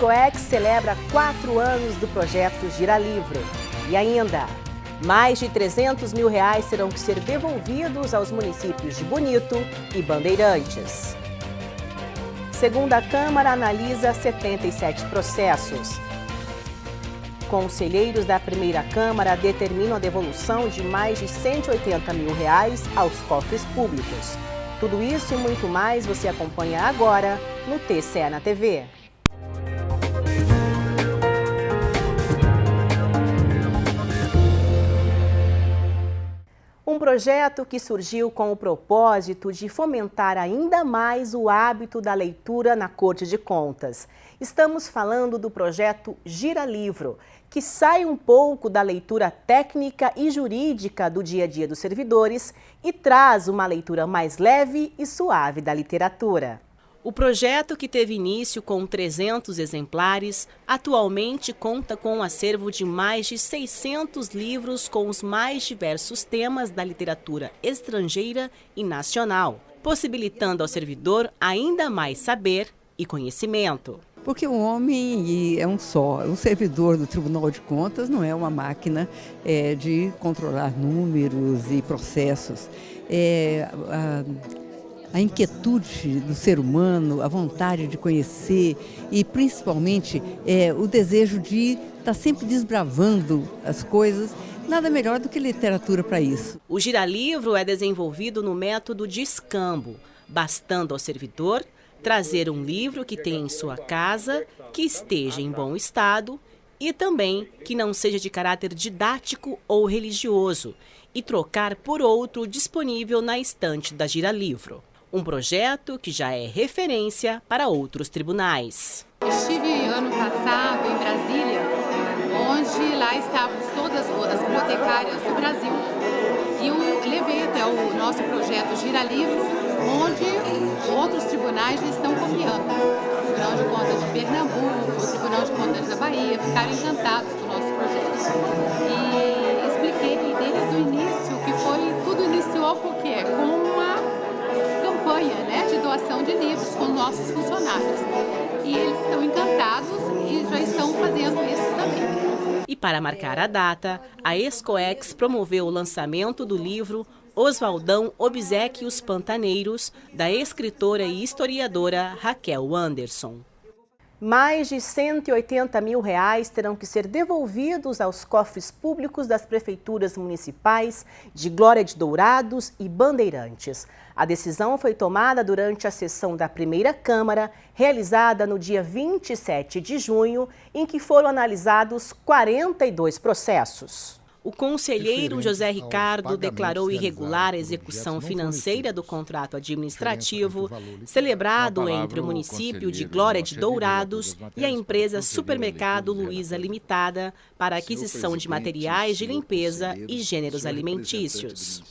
ESCOEX celebra 4 anos do projeto Gira Livro. E ainda, mais de R$300 mil terão que ser devolvidos aos municípios de Bonito e Bandeirantes. Segunda Câmara analisa 77 processos. Conselheiros da Primeira Câmara determinam a devolução de mais de R$180 mil aos cofres públicos. Tudo isso e muito mais você acompanha agora no TCE na TV. Um projeto que surgiu com o propósito de fomentar ainda mais o hábito da leitura na Corte de Contas. Estamos falando do projeto Gira Livro, que sai um pouco da leitura técnica e jurídica do dia a dia dos servidores e traz uma leitura mais leve e suave da literatura. O projeto, que teve início com 300 exemplares, atualmente conta com um acervo de mais de 600 livros com os mais diversos temas da literatura estrangeira e nacional, possibilitando ao servidor ainda mais saber e conhecimento. Porque o homem é um só, um servidor do Tribunal de Contas não é uma máquina de controlar números e processos. A inquietude do ser humano, a vontade de conhecer e principalmente o desejo de estar sempre desbravando as coisas, nada melhor do que literatura para isso. O Gira Livro é desenvolvido no método de escambo, bastando ao servidor trazer um livro que tenha em sua casa, que esteja em bom estado e também que não seja de caráter didático ou religioso e trocar por outro disponível na estante da Gira Livro. Um projeto que já é referência para outros tribunais. Estive ano passado em Brasília, onde lá estávamos todas as bibliotecárias do Brasil. E eu levei até o nosso projeto Gira Livro, onde outros tribunais já estão copiando. O Tribunal de Contas de Pernambuco, o Tribunal de Contas da Bahia, ficaram encantados com o nosso projeto. E expliquei desde o início que tudo iniciou porque com uma campanha de doação de livros com nossos funcionários. E eles estão encantados e já estão fazendo isso também. E para marcar a data, a ESCOEX promoveu o lançamento do livro Oswaldão obsequia os Pantaneiros, da escritora e historiadora Raquel Anderson. Mais de R$180 mil terão que ser devolvidos aos cofres públicos das prefeituras municipais de Glória de Dourados e Bandeirantes. A decisão foi tomada durante a sessão da Primeira Câmara, realizada no dia 27 de junho, em que foram analisados 42 processos. O conselheiro José Ricardo declarou irregular a execução financeira do contrato administrativo celebrado entre o município de Glória de Dourados e a empresa Supermercado Luiza Limitada para a aquisição de materiais de limpeza e gêneros alimentícios.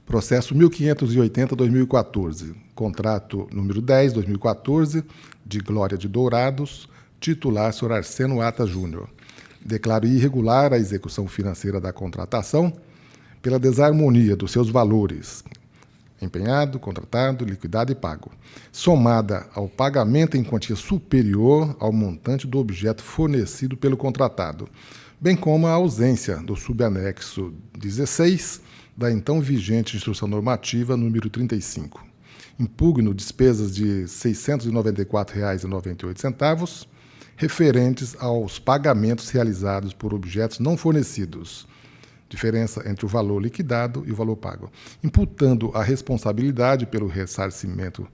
Processo 1580-2014, contrato número 10, 2014, de Glória de Dourados, titular Sr. Arsênio Ata Júnior. Declaro irregular a execução financeira da contratação pela desarmonia dos seus valores, empenhado, contratado, liquidado e pago, somada ao pagamento em quantia superior ao montante do objeto fornecido pelo contratado, bem como a ausência do subanexo 16 da então vigente Instrução Normativa número 35. Impugno despesas de R$ 694,98, referentes aos pagamentos realizados por objetos não fornecidos, diferença entre o valor liquidado e o valor pago, imputando a responsabilidade pelo ressarcimento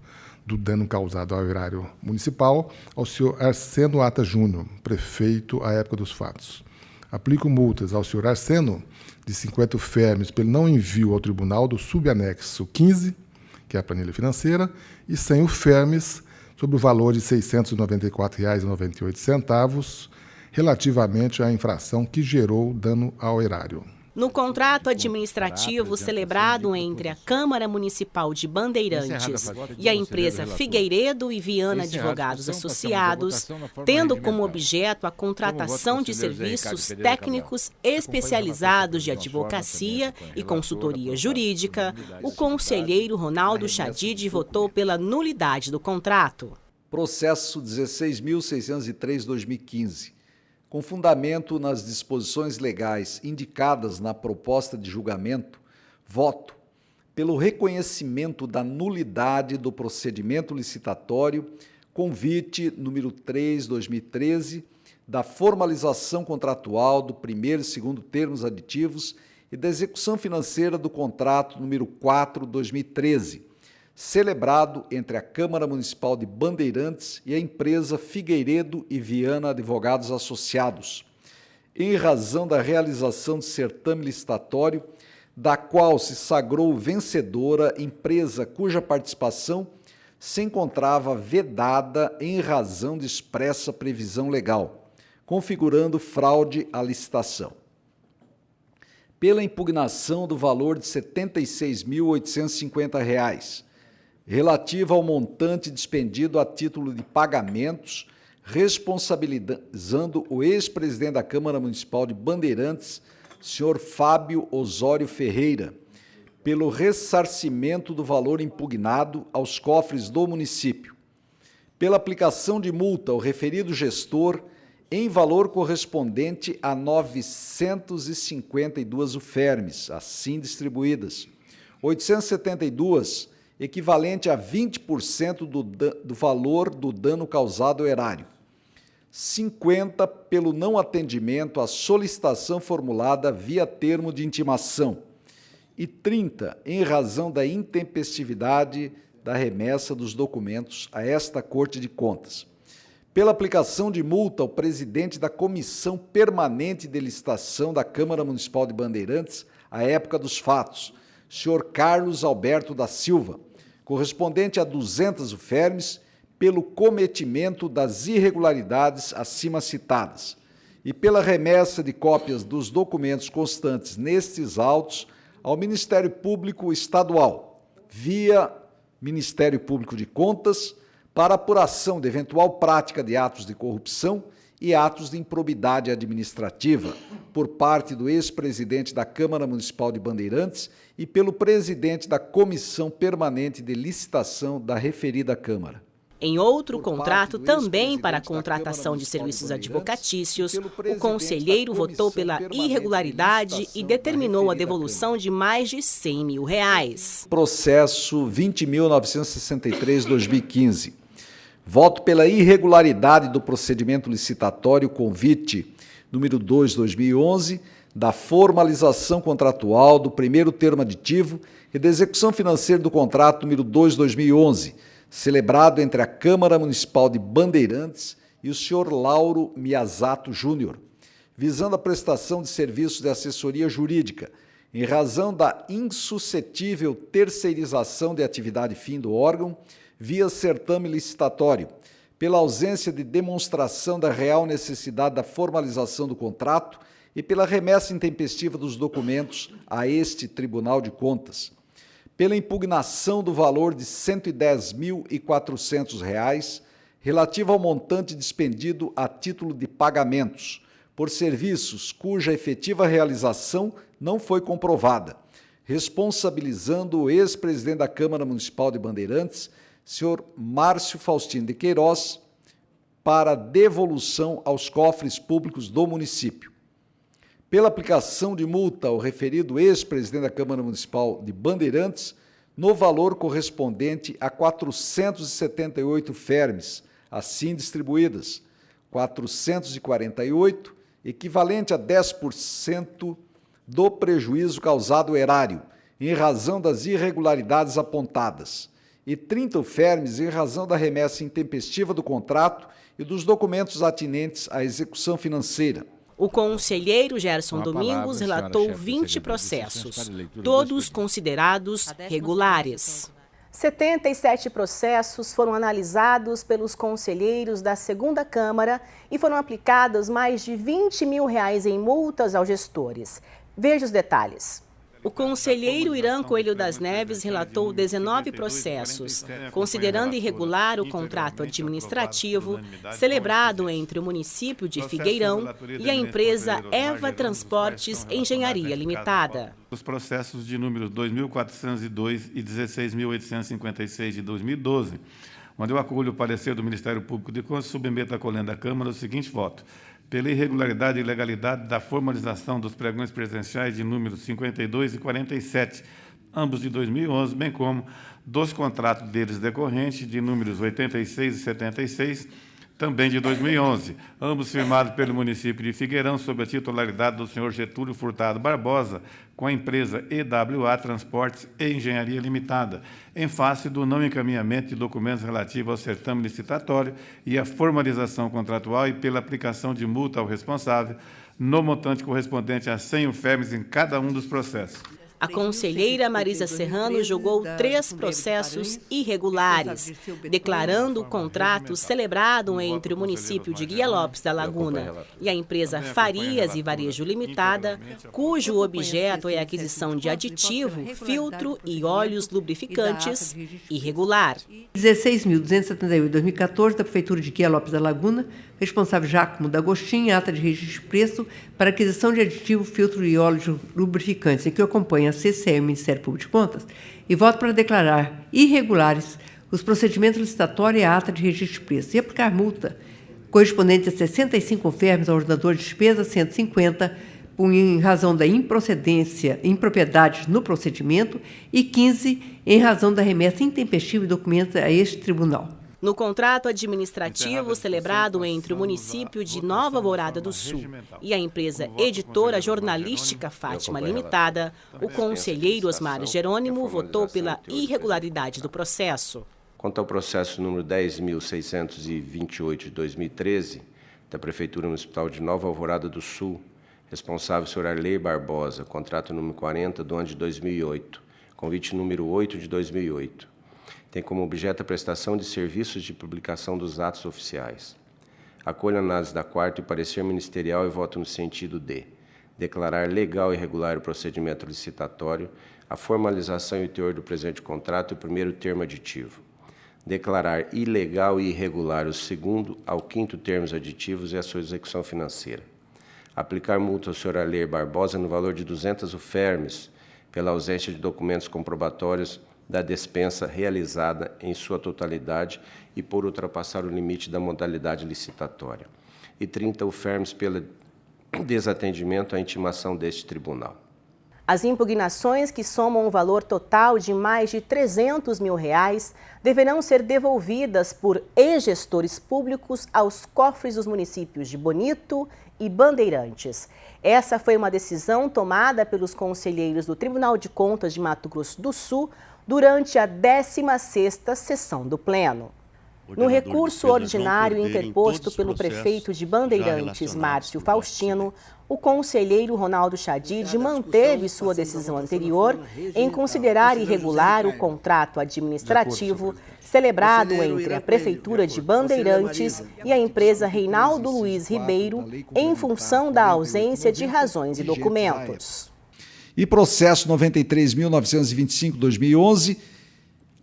do dano causado ao erário municipal ao senhor Arsênio Ata Júnior, prefeito à época dos fatos. Aplico multas ao senhor Arsênio de 50 fermes pelo não envio ao tribunal do subanexo 15, que é a planilha financeira, e 100 fermes sobre o valor de R$ 694,98, relativamente à infração que gerou dano ao erário. No contrato administrativo celebrado entre a Câmara Municipal de Bandeirantes e a empresa Figueiredo e Viana Advogados Associados, tendo como objeto a contratação de serviços técnicos especializados de advocacia e consultoria jurídica, o conselheiro Ronaldo Chadid votou pela nulidade do contrato. Processo 16.603/2015. Com fundamento nas disposições legais indicadas na proposta de julgamento, voto pelo reconhecimento da nulidade do procedimento licitatório, convite número 3/2013, da formalização contratual do primeiro e segundo termos aditivos e da execução financeira do contrato número 4/2013, celebrado entre a Câmara Municipal de Bandeirantes e a empresa Figueiredo e Viana Advogados Associados, em razão da realização de certame licitatório, da qual se sagrou vencedora empresa cuja participação se encontrava vedada em razão de expressa previsão legal, configurando fraude à licitação. Pela impugnação do valor de R$ 76.850, relativa ao montante dispendido a título de pagamentos, responsabilizando o ex-presidente da Câmara Municipal de Bandeirantes, senhor Fábio Osório Ferreira, pelo ressarcimento do valor impugnado aos cofres do município, pela aplicação de multa ao referido gestor em valor correspondente a 952 UFERMs, assim distribuídas, 872, equivalente a 20% do valor do dano causado ao erário, 50 pelo não atendimento à solicitação formulada via termo de intimação e 30 em razão da intempestividade da remessa dos documentos a esta Corte de Contas. Pela aplicação de multa ao presidente da Comissão Permanente de Licitação da Câmara Municipal de Bandeirantes, à época dos fatos, senhor Carlos Alberto da Silva, correspondente a 200 UFERMs, pelo cometimento das irregularidades acima citadas, e pela remessa de cópias dos documentos constantes nestes autos ao Ministério Público Estadual, via Ministério Público de Contas, para apuração de eventual prática de atos de corrupção e atos de improbidade administrativa por parte do ex-presidente da Câmara Municipal de Bandeirantes e pelo presidente da Comissão Permanente de Licitação da referida Câmara. Em outro contrato, também para a contratação de serviços advocatícios, o conselheiro votou pela irregularidade e determinou a devolução de mais de R$ 100 mil. Processo 20.963/2015. Voto pela irregularidade do procedimento licitatório convite número 2/2011, da formalização contratual do primeiro termo aditivo e da execução financeira do contrato número 2/2011, celebrado entre a Câmara Municipal de Bandeirantes e o senhor Lauro Miyazato Júnior, visando a prestação de serviços de assessoria jurídica, em razão da insuscetível terceirização de atividade fim do órgão, via certame licitatório, pela ausência de demonstração da real necessidade da formalização do contrato e pela remessa intempestiva dos documentos a este Tribunal de Contas, pela impugnação do valor de R$ 110.400, relativo ao montante dispendido a título de pagamentos, por serviços cuja efetiva realização não foi comprovada, responsabilizando o ex-presidente da Câmara Municipal de Bandeirantes, senhor Márcio Faustino de Queiroz, para devolução aos cofres públicos do município. Pela aplicação de multa ao referido ex-presidente da Câmara Municipal de Bandeirantes, no valor correspondente a 478 UFERMs, assim distribuídas, 448, equivalente a 10% do prejuízo causado ao erário, em razão das irregularidades apontadas, e 30 UFERMs em razão da remessa intempestiva do contrato e dos documentos atinentes à execução financeira. O conselheiro Gerson Domingos relatou 20 processos, todos considerados regulares. 77 processos foram analisados pelos conselheiros da segunda Câmara e foram aplicados mais de R$ 20 mil em multas aos gestores. Veja os detalhes. O conselheiro Irã Coelho das Neves relatou 19 processos, considerando irregular o contrato administrativo celebrado entre o município de Figueirão e a empresa Eva Transportes Engenharia Limitada. Os processos de número 2.402 e 16.856 de 2012, onde eu acolho o parecer do Ministério Público de Contas e submeto à colenda da Câmara o seguinte voto: pela irregularidade e ilegalidade da formalização dos pregões presenciais de números 52 e 47, ambos de 2011, bem como dos contratos deles decorrentes de números 86 e 76, também de 2011, ambos firmados pelo município de Figueirão sob a titularidade do senhor Getúlio Furtado Barbosa, com a empresa EWA Transportes e Engenharia Limitada, em face do não encaminhamento de documentos relativos ao certame licitatório e à formalização contratual e pela aplicação de multa ao responsável, no montante correspondente a 100 UFERMs em cada um dos processos. A conselheira Marisa Serrano julgou 3 processos irregulares, declarando o contrato celebrado entre o município de Guia Lopes da Laguna e a empresa Farias e Varejo Limitada, cujo objeto é a aquisição de aditivo, filtro e óleos lubrificantes irregular. 16.278 de 2014 da Prefeitura de Guia Lopes da Laguna, responsável Giacomo D'Agostinho, ata de registro de preço para aquisição de aditivo, filtro e óleos lubrificantes, em que acompanha a CCM, Ministério Público de Contas, e voto para declarar irregulares os procedimentos licitatórios e a ata de registro de preço e aplicar multa correspondente a 65 UFERMs ao ordenador de despesa, 150 em razão da improcedência, impropriedade no procedimento e 15 em razão da remessa intempestiva de documentos a este tribunal. No contrato administrativo celebrado entre o município de Nova Alvorada do Sul e a empresa editora jornalística Fátima Limitada, o conselheiro Osmar Jerônimo votou pela irregularidade do processo. Quanto ao processo número 10.628 de 2013, da Prefeitura Municipal de Nova Alvorada do Sul, responsável o senhor Arley Barbosa, contrato número 40 do ano de 2008, convite número 8 de 2008. Tem como objeto a prestação de serviços de publicação dos atos oficiais. Acolho a análise da quarta e parecer ministerial e voto no sentido de declarar legal e regular o procedimento licitatório, a formalização e o teor do presente contrato e o primeiro termo aditivo. Declarar ilegal e irregular o segundo ao quinto termos aditivos e a sua execução financeira. Aplicar multa ao senhor Arley Barbosa no valor de 200 UFERMs pela ausência de documentos comprobatórios da despensa realizada em sua totalidade e por ultrapassar o limite da modalidade licitatória. E 30 UFERMs pelo desatendimento à intimação deste tribunal. As impugnações, que somam um valor total de mais de R$300 mil, deverão ser devolvidas por ex-gestores públicos aos cofres dos municípios de Bonito e Bandeirantes. Essa foi uma decisão tomada pelos conselheiros do Tribunal de Contas de Mato Grosso do Sul durante a 16ª sessão do Pleno. No recurso ordinário interposto pelo prefeito de Bandeirantes, Márcio Faustino, o conselheiro Ronaldo Chadid manteve sua decisão anterior em considerar irregular o contrato administrativo celebrado entre a Prefeitura de Bandeirantes e a empresa Reinaldo Luiz Ribeiro em função da ausência de razões e documentos. E processo 93.925/2011,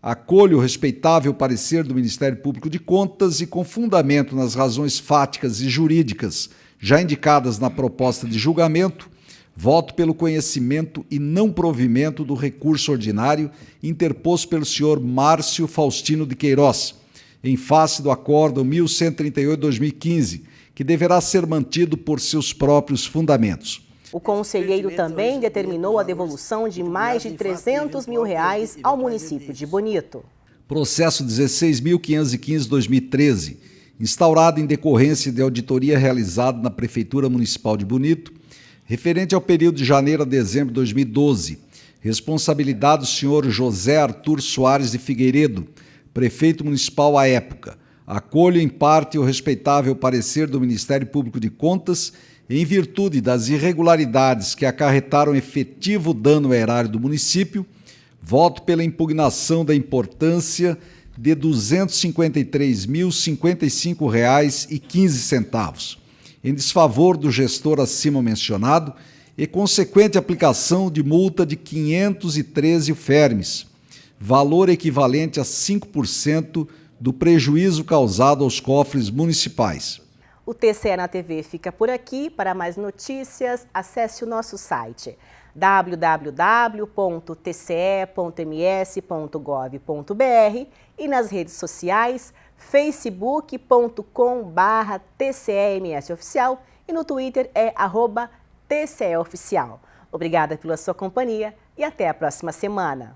acolho o respeitável parecer do Ministério Público de Contas e, com fundamento nas razões fáticas e jurídicas já indicadas na proposta de julgamento, voto pelo conhecimento e não provimento do recurso ordinário interposto pelo senhor Márcio Faustino de Queiroz, em face do Acórdão 1138/2015, que deverá ser mantido por seus próprios fundamentos. O conselheiro também determinou a devolução de mais de R$300 mil ao município de Bonito. Processo 16.515/2013, instaurado em decorrência de auditoria realizada na Prefeitura Municipal de Bonito, referente ao período de janeiro a dezembro de 2012, responsabilidade do senhor José Arthur Soares de Figueiredo, prefeito municipal à época. Acolho em parte o respeitável parecer do Ministério Público de Contas em virtude das irregularidades que acarretaram efetivo dano ao erário do município. Voto pela impugnação da importância de R$ 253.055,15, em desfavor do gestor acima mencionado e consequente aplicação de multa de 513 UFERMs, valor equivalente a 5% do prejuízo causado aos cofres municipais. O TCE na TV fica por aqui. Para mais notícias, acesse o nosso site www.tce.ms.gov.br e nas redes sociais facebook.com/TCEMSOficial e no Twitter é @TCEOficial. Obrigada pela sua companhia e até a próxima semana.